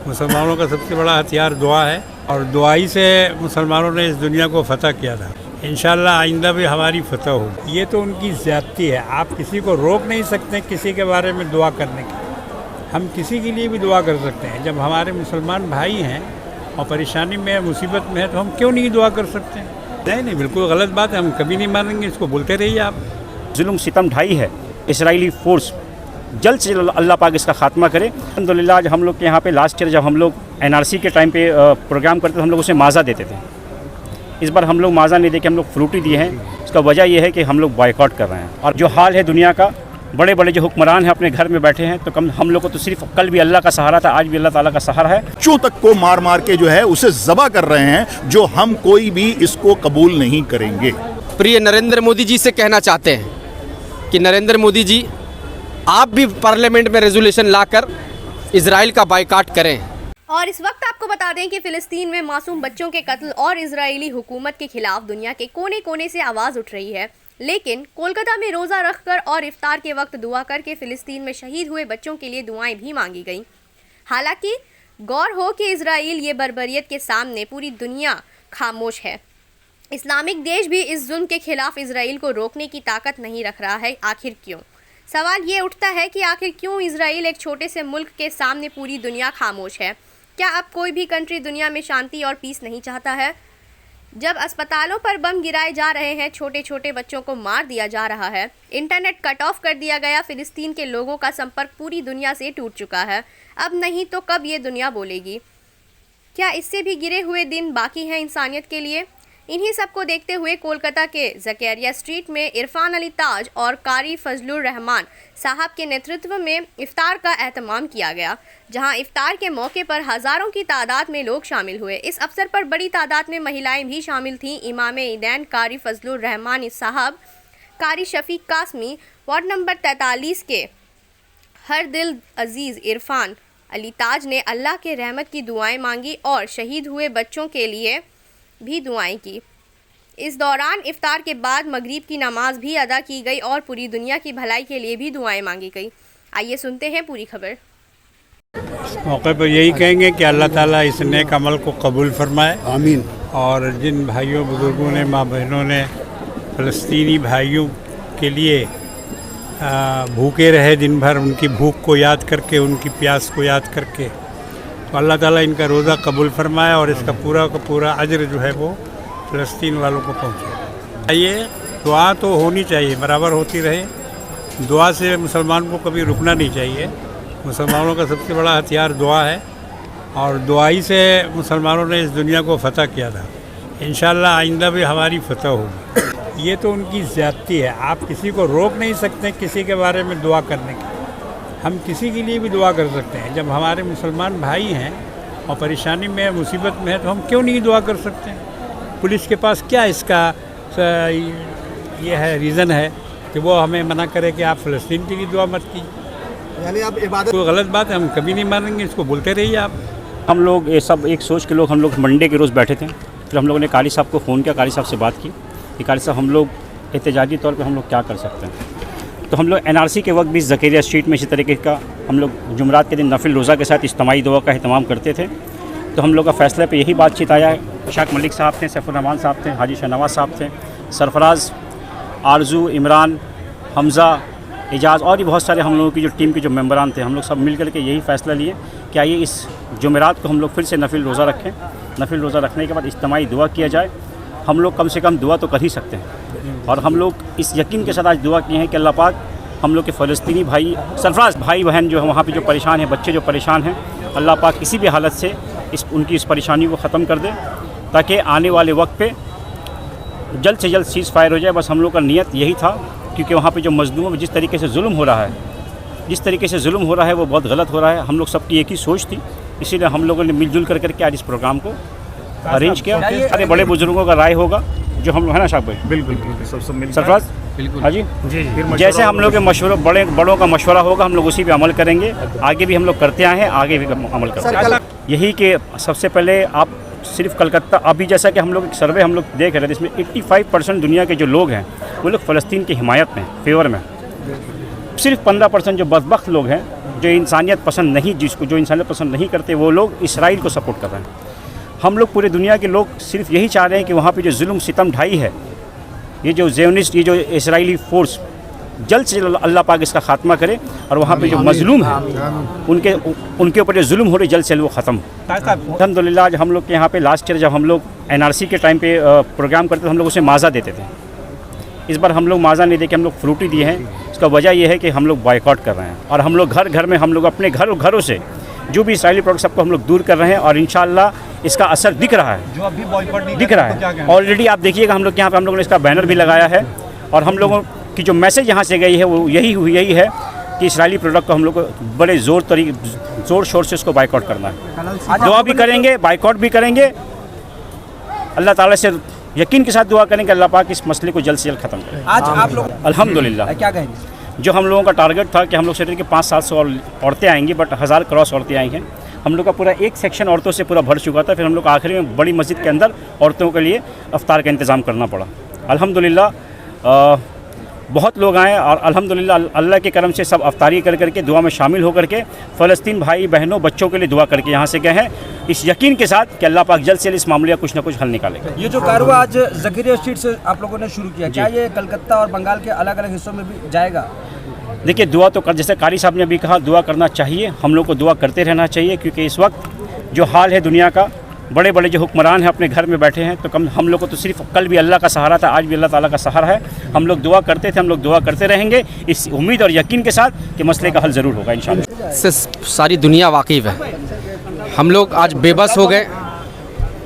मुसलमानों का सबसे बड़ा हथियार दुआ है और दुआई से मुसलमानों ने इस दुनिया को फतह किया था। इंशाअल्लाह आइंदा भी हमारी फतह होगी। ये तो उनकी ज़्यादती है, आप किसी को रोक नहीं सकते किसी के बारे में दुआ करने की। हम किसी के लिए भी दुआ कर सकते हैं। जब हमारे मुसलमान भाई हैं और परेशानी में मुसीबत में है तो हम क्यों नहीं दुआ कर सकते हैं? नहीं, बिल्कुल गलत बात है, हम कभी नहीं मानेंगे, इसको बोलते रहिए आप। जुल्म सितम ढाई है, इजरायली फोर्स जल्द से जल्द अल्लाह पाक इसका खात्मा करे। अल्हम्दुलिल्लाह आज हम लोग के यहाँ पे लास्ट ईयर जब हम लोग NRC के टाइम पे प्रोग्राम करते थे हम लोग उसे माज़ा देते थे। इस बार हम लोग माज़ा नहीं दे के हम लोग फ्रूटी दिए हैं। इसका वजह यह है कि हम लोग बॉयकॉट कर रहे हैं और जो हाल है दुनिया का, बड़े बड़े जो हुक्मरान हैं अपने घर में बैठे हैं, तो हम लोग को तो सिर्फ कल भी अल्लाह का सहारा था, आज भी अल्लाह ताला का सहारा है। बच्चों तक को मार मार के जो है उसे ज़बह कर रहे हैं, जो हम कोई भी इसको कबूल नहीं करेंगे। प्रिय नरेंद्र मोदी जी से कहना चाहते हैं कि नरेंद्र मोदी जी, आप भी पार्लियामेंट में रेजोल्यूशन लाकर इजराइल का बायकॉट करें। और इस वक्त आपको बता दें कि फ़िलिस्तीन में मासूम बच्चों के कत्ल और इजरायली हुकूमत के खिलाफ दुनिया के कोने कोने से आवाज़ उठ रही है। लेकिन कोलकाता में रोज़ा रखकर और इफ्तार के वक्त दुआ करके फ़िलिस्तीन में शहीद हुए बच्चों के लिए दुआएं भी मांगी गईं। हालांकि गौर हो कि इजराइल ये बर्बरियत के सामने पूरी दुनिया खामोश है। इस्लामिक देश भी इस जुल्म के खिलाफ इजराइल को रोकने की ताकत नहीं रख रहा है। आखिर क्यों? सवाल ये उठता है कि आखिर क्यों इजराइल एक छोटे से मुल्क के सामने पूरी दुनिया खामोश है? क्या अब कोई भी कंट्री दुनिया में शांति और पीस नहीं चाहता है? जब अस्पतालों पर बम गिराए जा रहे हैं, छोटे छोटे बच्चों को मार दिया जा रहा है, इंटरनेट कट ऑफ कर दिया गया, फ़िलिस्तीन के लोगों का संपर्क पूरी दुनिया से टूट चुका है, अब नहीं तो कब ये दुनिया बोलेगी? क्या इससे भी गिरे हुए दिन बाकी हैं इंसानियत के लिए? इन्हीं सब को देखते हुए कोलकाता के ज़करिया स्ट्रीट में इरफान अली ताज और कारी फजलुर रहमान साहब के नेतृत्व में इफ्तार का एहतमाम किया गया, जहां इफ्तार के मौके पर हज़ारों की तादाद में लोग शामिल हुए। इस अवसर पर बड़ी तादाद में महिलाएं भी शामिल थीं। इमाम ईदैन कारी फजलुर रहमान साहब, कारी शफीक कासमी, वार्ड नंबर 43 के हर दिल अजीज़ इरफान अली ताज ने अल्लाह के रहमत की दुआएं मांगी और शहीद हुए बच्चों के लिए भी दुआएं की। इस दौरान इफ्तार के बाद मगरिब की नमाज भी अदा की गई और पूरी दुनिया की भलाई के लिए भी दुआएं मांगी गई। आइए सुनते हैं पूरी खबर। इस मौके पर यही कहेंगे कि अल्लाह ताला इस नेक अमल को कबूल फरमाए, आमीन। और जिन भाइयों बुज़ुर्गों ने, माँ बहनों ने फ़लस्तीनी भाइयों के लिए भूखे रहे दिन भर, उनकी भूख को याद करके, उनकी प्यास को याद करके, तो अल्लाह ताला इनका रोज़ा कबूल फरमाए और इसका पूरा का पूरा अजर जो है वो फ़लस्तीन वालों को पहुँचे। ये दुआ तो होनी चाहिए, बराबर होती रहे। दुआ से मुसलमान को कभी रुकना नहीं चाहिए। मुसलमानों का सबसे बड़ा हथियार दुआ है और दुआई से मुसलमानों ने इस दुनिया को फतह किया था। इंशाअल्लाह आइंदा भी हमारी फतह होगी। ये तो उनकी ज़्यादती है, आप किसी को रोक नहीं सकते किसी के बारे में दुआ करने की। हम किसी के लिए भी दुआ कर सकते हैं। जब हमारे मुसलमान भाई हैं और परेशानी में, मुसीबत में है तो हम क्यों नहीं दुआ कर सकते हैं? पुलिस के पास क्या इसका ये है, रीज़न है कि वो हमें मना करे कि आप फ़लस्तीन के लिए दुआ मत कीजिए? यानी आप इबादत, कोई गलत बात है, हम कभी नहीं मानेंगे, इसको बोलते रहिए आप। हम लोग ये सब एक सोच के लोग, हम लोग मंडे के रोज़ बैठे थे, फिर हम लोगों ने कारी साहब को फ़ोन किया, कारी साहब से बात की कि कारी साहब हम लोग एहतजाजी तौर पर हम लोग क्या कर सकते हैं। तो हम लोग NRC के वक्त भी ज़करिया स्ट्रीट में इसी तरीके का हम लोग जुमरात के दिन नफिल रोज़ा के साथ इज्तिमाई दुआ का अहतमाम करते थे। तो हम लोग का फ़ैसले पे यही बातचीत आया है। इशाक मलिक साहब थे, सैफुर्रहमान साहब थे, हाजी शहनवाज साहब थे, सरफराज, आरजू, इमरान, हमज़ा, एजाज़ और भी बहुत सारे हम लोगों की जो टीम के जो मेंबरान थे, हम लोग सब मिल कर के यही फ़ैसला लिए कि आइए इस जुमेरात को हम लोग फिर से नफिल रोज़ा रखें। नफिल रोज़ा रखने के बाद इज्तिमाई दुआ किया जाए। हम लोग कम से कम दुआ तो कर ही सकते हैं और हम लोग इस यकीन के साथ आज दुआ किए हैं कि अल्लाह पाक हम लोग के फ़लस्तीनी भाई, सरफराज भाई बहन जो है वहाँ पे जो परेशान हैं, बच्चे जो परेशान हैं, अल्लाह पाक किसी भी हालत से उनकी इस परेशानी को ख़त्म कर दे ताकि आने वाले वक्त पे जल्द से जल्द सीज़ फायर हो जाए। बस हम लोग का नियत यही था, क्योंकि वहाँ पे जो मज़लूमों में जिस तरीके से जुल्म हो रहा है, वो बहुत गलत हो रहा है। हम लोग सबकी एक ही सोच थी, इसीलिए हम लोगों ने मिलजुल करके आज इस प्रोग्राम को अरेंज किया। सारे बड़े बुजुर्गों का राय होगा जो हम लोग, है ना शाह भाई? बिल्कुल सब मिल सरफराज, बिल्कुल हाँ जी। जैसे हम लोग के मशवरे, बड़ों का मशवरा होगा, हम लोग उसी पे अमल करेंगे। आगे भी हम लोग करते आए हैं, आगे भी अमल करेंगे। यही कि सबसे पहले आप सिर्फ कलकत्ता, अभी जैसा कि हम लोग एक सर्वे हम लोग देख रहे थे, इसमें 85% दुनिया के जो लोग हैं वो लोग फ़लस्तीन की हिमायत में, फेवर में। सिर्फ 15% जो बदबख्त लोग हैं जो इंसानियत पसंद नहीं, जो इंसानियत पसंद नहीं करते, वो लोग इसराइल को सपोर्ट कर रहे हैं। हम लोग पूरे दुनिया के लोग सिर्फ यही चाह रहे हैं कि वहाँ पे जो जुल्म सितम ढाई है, ये जो ज़ियोनिस्ट, ये जो इसराइली फोर्स, जल्द से जल्द अल्लाह पाक इसका खात्मा करे और वहाँ पे जो मजलूम है उनके ऊपर जो जुल्म हो रही जल्द से जल्द वो ख़त्म। अल्हम्दुलिल्लाह आज हम लोग के यहाँ पे लास्ट ईयर जब हम लोग NRC के टाइम पे प्रोग्राम करते थे, हम लोग उसे माज़ा देते थे। इस बार हम लोग माज़ा नहीं दे के हम लोग फ्रूटी दिए हैं। इसका वजह यह है कि हम लोग बॉयकॉट कर रहे हैं और हम लोग घर घर में हम लोग अपने घरों से जो भी इसराइली प्रोडक्ट सबको हम लोग दूर कर रहे हैं और इंशाअल्लाह इसका असर दिख रहा है। जो अभी बॉयकॉट नहीं दिख रहा है ऑलरेडी। आप देखिएगा हम लोग यहाँ पे हम लोगों ने इसका बैनर भी लगाया है और हम लोगों की जो मैसेज यहाँ से गई है वो यही है कि इसराइली प्रोडक्ट को हम लोग को बड़े ज़ोर शोर से उसको बाइकआउट करना है। दुआ भी करेंगे, बाइकआउट भी करेंगे, अल्लाह ताला से यकीन के साथ दुआ करेंगे अल्लाह पाक इस मसले को जल्द से जल्द ख़त्म करें। आज आप लोग अल्हम्दुलिल्लाह क्या कहेंगे? जो हम लोगों का टारगेट था कि हम लोग सोचे कि 500-700 औरतें आएंगी, बट 1000 क्रॉस औरतें आई हैं। हम लोग का पूरा एक सेक्शन औरतों से पूरा भर चुका था। फिर हम लोग आखिरी में बड़ी मस्जिद के अंदर औरतों के लिए अफ्तार का इंतज़ाम करना पड़ा। अल्हम्दुलिल्लाह बहुत लोग आए और अल्हम्दुलिल्लाह अल्लाह के करम से सब अफ्तारी कर करके दुआ में शामिल होकर के फ़लस्तीन भाई बहनों बच्चों के लिए दुआ करके यहाँ से गए हैं, इस यकीन के साथ कि अल्लाह पाक जल्द से जल्द इस मामले का कुछ ना कुछ हल निकालेगा। ये जो कारवां आज ज़करिया स्ट्रीट से आप लोगों ने शुरू किया, क्या ये कलकत्ता और बंगाल के अलग अलग हिस्सों में भी जाएगा? देखिए दुआ तो जैसे कारी साहब ने अभी कहा, दुआ करना चाहिए, हम लोग को दुआ करते रहना चाहिए, क्योंकि इस वक्त जो हाल है दुनिया का, बड़े बड़े जो हुक्मरान हैं अपने घर में बैठे हैं, तो हम लोग को तो सिर्फ कल भी अल्लाह का सहारा था, आज भी अल्लाह ताला का सहारा है। हम लोग दुआ करते थे, हम लोग दुआ करते रहेंगे इस उम्मीद और यकीन के साथ कि मसले का हल ज़रूर होगा इंशाअल्लाह। से सारी दुनिया वाकिफ़ है। हम लोग आज बेबस हो गए,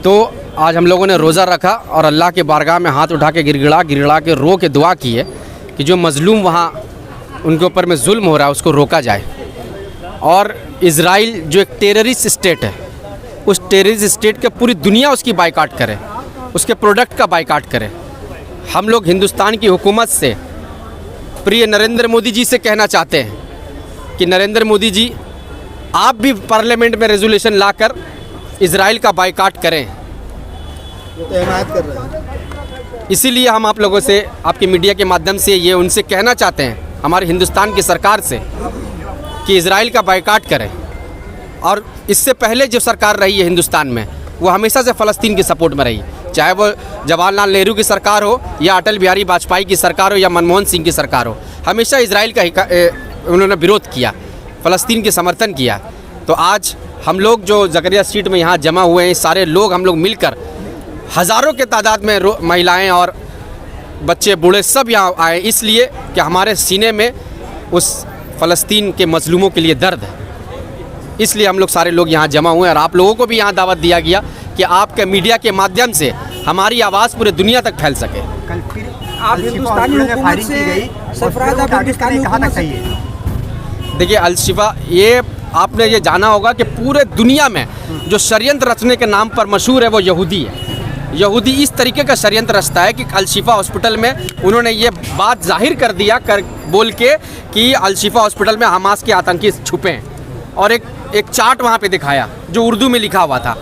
तो आज हम लोगों ने रोज़ा रखा और अल्लाह के बारगाह में हाथ उठा के गिड़गिड़ा के रो के दुआ की है कि जो मज़लूम वहाँ उनके ऊपर में जुल्म हो रहा है उसको रोका जाए। और इज़राइल जो एक टेररिस्ट स्टेट है, उस टेररिस्ट स्टेट के पूरी दुनिया उसकी बाइकाट करे, उसके प्रोडक्ट का बाइकाट करे। हम लोग हिंदुस्तान की हुकूमत से, प्रिय नरेंद्र मोदी जी से कहना चाहते हैं कि नरेंद्र मोदी जी, आप भी पार्लियामेंट में रेजोल्यूशन लाकर इज़राइल का बाइकाट करें। इसीलिए हम आप लोगों से, आपके मीडिया के माध्यम से ये उनसे कहना चाहते हैं, हमारे हिंदुस्तान की सरकार से, कि इज़राइल का बाइकाट करें। और इससे पहले जो सरकार रही है हिंदुस्तान में, वो हमेशा से फ़लस्तीन की सपोर्ट में रही, चाहे वो जवाहरलाल नेहरू की सरकार हो या अटल बिहारी वाजपेयी की सरकार हो या मनमोहन सिंह की सरकार हो, हमेशा इज़राइल का उन्होंने विरोध किया, फ़लस्तीन के समर्थन किया। तो आज हम लोग जो ज़करिया स्ट्रीट में यहाँ जमा हुए हैं, सारे लोग हम लोग मिलकर हज़ारों के तादाद में महिलाएँ और बच्चे बूढ़े सब यहाँ आए, इसलिए कि हमारे सीने में उस फ़लस्तीन के मज़लूमों के लिए दर्द है। इसलिए हम लोग सारे लोग यहाँ जमा हुए हैं और आप लोगों को भी यहाँ दावत दिया गया कि आपके मीडिया के माध्यम से हमारी आवाज़ पूरे दुनिया तक फैल सके। आप हिंदुस्तानी हुकूमत से सरफराज आप हिंदुस्तानी हुकूमत से, देखिए अल-शिफा, ये आपने ये जाना होगा कि पूरे दुनिया में जो षड्यंत्र रचने के नाम पर मशहूर है वो यहूदी है। यहूदी इस तरीके का षड्यंत्र रचता है कि अल-शिफा हॉस्पिटल में उन्होंने ये बात जाहिर कर दिया बोल के कि अल-शिफा हॉस्पिटल में हमास के आतंकी छुपे हैं, और एक चार्ट वहाँ पे दिखाया जो उर्दू में लिखा हुआ था,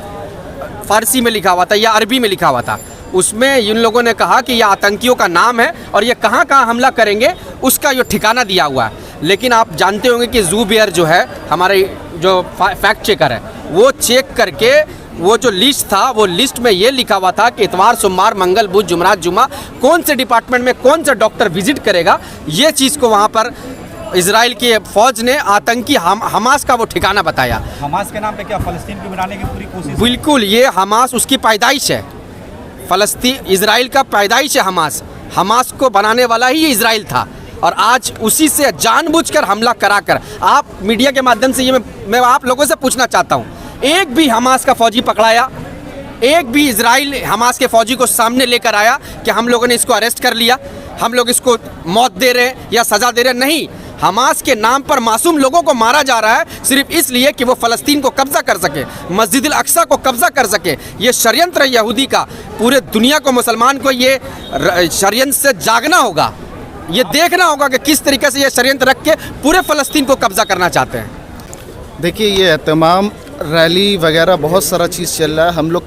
फ़ारसी में लिखा हुआ था या अरबी में लिखा हुआ था। उसमें इन लोगों ने कहा कि यह आतंकियों का नाम है और ये कहाँ कहाँ हमला करेंगे उसका ये ठिकाना दिया हुआ है। लेकिन आप जानते होंगे कि ज़ूबियर जो है, हमारे जो फैक्ट चेकर है, वो चेक करके वो जो लिस्ट था, वो लिस्ट में ये लिखा हुआ था कि इतवार, सोमवार, मंगल, बुध, जुमरात, जुमा कौन से डिपार्टमेंट में कौन सा डॉक्टर विजिट करेगा, ये चीज़ को वहाँ पर इजराइल की फ़ौज ने आतंकी हमास का वो ठिकाना बताया। हमास के नाम पे क्या फ़लस्तीन को बनाने की पूरी कोशिश? बिल्कुल, ये हमास उसकी पैदाइश है, फ़लस्तीन इजराइल का पैदाइश है। हमास को बनाने वाला ही ये इजराइल था और आज उसी से जानबूझकर हमला कराकर, आप मीडिया के माध्यम से ये मैं आप लोगों से पूछना चाहता हूँ, एक भी हमास का फ़ौजी पकड़ाया? एक भी इजराइल हमास के फ़ौजी को सामने लेकर आया कि हम लोगों ने इसको अरेस्ट कर लिया, हम लोग इसको मौत दे रहे हैं या सज़ा दे रहे हैं? नहीं, हमास के नाम पर मासूम लोगों को मारा जा रहा है सिर्फ इसलिए कि वो फ़लस्तीन को कब्ज़ा कर सके, मस्जिद अल अक्सा को कब्ज़ा कर सके। ये षड्यंत्र है यहूदी का। पूरे दुनिया को, मुसलमान को ये षड्यंत्र से जागना होगा, ये देखना होगा कि किस तरीके से ये षड्यंत्र रख के पूरे फ़लस्तीन को कब्ज़ा करना चाहते हैं। देखिए, ये तमाम रैली वगैरह बहुत सारा चीज़ चल रहा है। हम लोग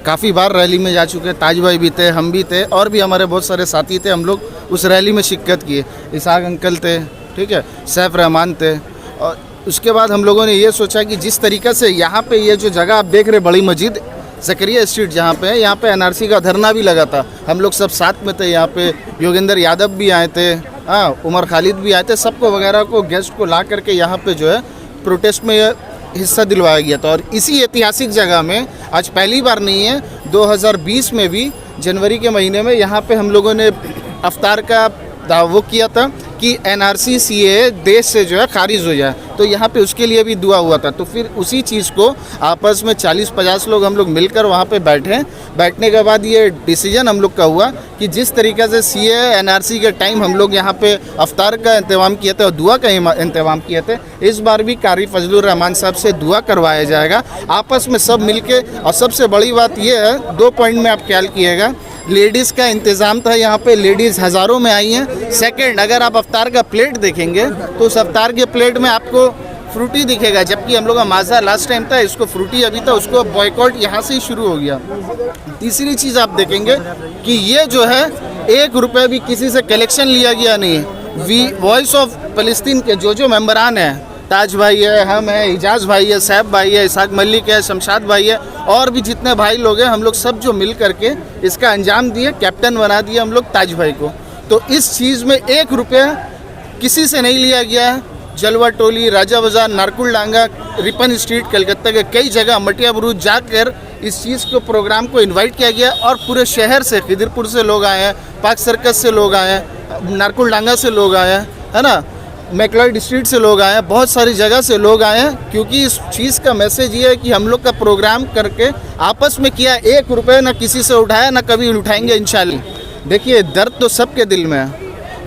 काफ़ी बार रैली में जा चुके हैं, ताज भाई भी थे, हम भी थे, और भी हमारे बहुत सारे साथी थे। हम लोग उस रैली में शिरकत किए, इसाक अंकल थे, ठीक है, सैफ रहमान थे, और उसके बाद हम लोगों ने ये सोचा कि जिस तरीक़े से यहाँ पे ये जो जगह आप देख रहे बड़ी मस्जिद ज़करिया स्ट्रीट जहाँ पे है, यहाँ पे एनआरसी का धरना भी लगा था। हम लोग सब साथ में थे, यहाँ पे योगेंद्र यादव भी आए थे, हाँ उमर खालिद भी आए थे, सबको वगैरह को गेस्ट को ला करके यहाँ पे जो है प्रोटेस्ट में हिस्सा दिलवाया गया था। और इसी ऐतिहासिक जगह में आज पहली बार नहीं है, 2020 में भी जनवरी के महीने में यहाँ पे हम लोगों ने अफ्तार का वो किया था कि एनआरसी सीए देश से जो है खारिज हो जाए, तो यहाँ पे उसके लिए भी दुआ हुआ था। तो फिर उसी चीज़ को आपस में 40-50 लोग हम लोग मिलकर वहाँ पे बैठने के बाद ये डिसीजन हम लोग का हुआ कि जिस तरीके से सीए एनआरसी के टाइम हम लोग यहाँ पे अफ्तार का इंतज़ाम किए थे और दुआ का इंतज़ाम किए थे, इस बार भी कारी फजलुर रहमान साहब से दुआ करवाया जाएगा आपस में सब मिल के। और सबसे बड़ी बात ये है, 2 पॉइंट में आप ख्याल किएगा, लेडीज़ का इंतज़ाम था, यहाँ पे लेडीज़ हज़ारों में आई हैं। सेकंड, अगर आप अफ्तार का प्लेट देखेंगे तो उस अफ्तार के प्लेट में आपको फ्रूटी दिखेगा, जबकि हम लोग का माज़ा लास्ट टाइम था, इसको फ्रूटी अभी था, उसको बॉयकॉट यहाँ से ही शुरू हो गया। तीसरी चीज़ आप देखेंगे कि ये जो है 1 रुपये भी किसी से कलेक्शन लिया गया नहीं। वॉइस ऑफ फ़लस्तीन के जो मेंबरान हैं, ताज भाई है, हम है, इजाज़ भाई है, सैफ भाई है, इसाक मलिक है, शमशाद भाई है, और भी जितने भाई लोग हैं, हम लोग सब जो मिल करके इसका अंजाम दिए, कैप्टन बना दिया हम लोग ताज भाई को। तो इस चीज़ में 1 रुपया किसी से नहीं लिया गया है। जलवा टोली, राजा बाज़ार, नारकुल डांगा, रिपन स्ट्रीट, कलकत्ता के कई जगह मटिया बुरुज जाकर इस चीज़ को प्रोग्राम को इनवाइट किया गया और पूरे शहर से, खिदिरपुर से लोग आए हैं, पार्क सर्कस से लोग आए हैं, नारकुल डांगा से लोग आए हैं, है ना, मैकलॉयड स्ट्रीट से लोग आए हैं, बहुत सारी जगह से लोग आए हैं, क्योंकि इस चीज़ का मैसेज ये है कि हम लोग का प्रोग्राम करके आपस में किया, 1 रुपये ना किसी से उठाया, ना कभी उठाएंगे इंशाल्लाह। देखिए दर्द तो सबके दिल में है,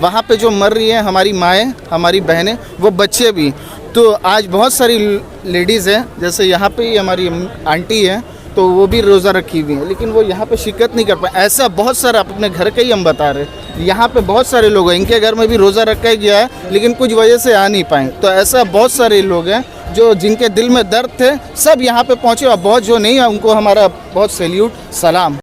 वहाँ पे जो मर रही हैं हमारी माएँ, हमारी बहनें, वो बच्चे भी। तो आज बहुत सारी लेडीज़ हैं, जैसे यहाँ पे ही हमारी आंटी है, तो वो भी रोज़ा रखी हुई है, लेकिन वो यहाँ पे शिरकत नहीं कर पाए। ऐसा बहुत सारा, अपने घर के ही हम बता रहे, यहाँ पे बहुत सारे लोग हैं, इनके घर में भी रोज़ा रखा गया है, लेकिन कुछ वजह से आ नहीं पाए। तो ऐसा बहुत सारे लोग हैं जो जिनके दिल में दर्द थे, सब यहाँ पे पहुँचे, और बहुत जो नहीं है उनको हमारा बहुत सैल्यूट, सलाम।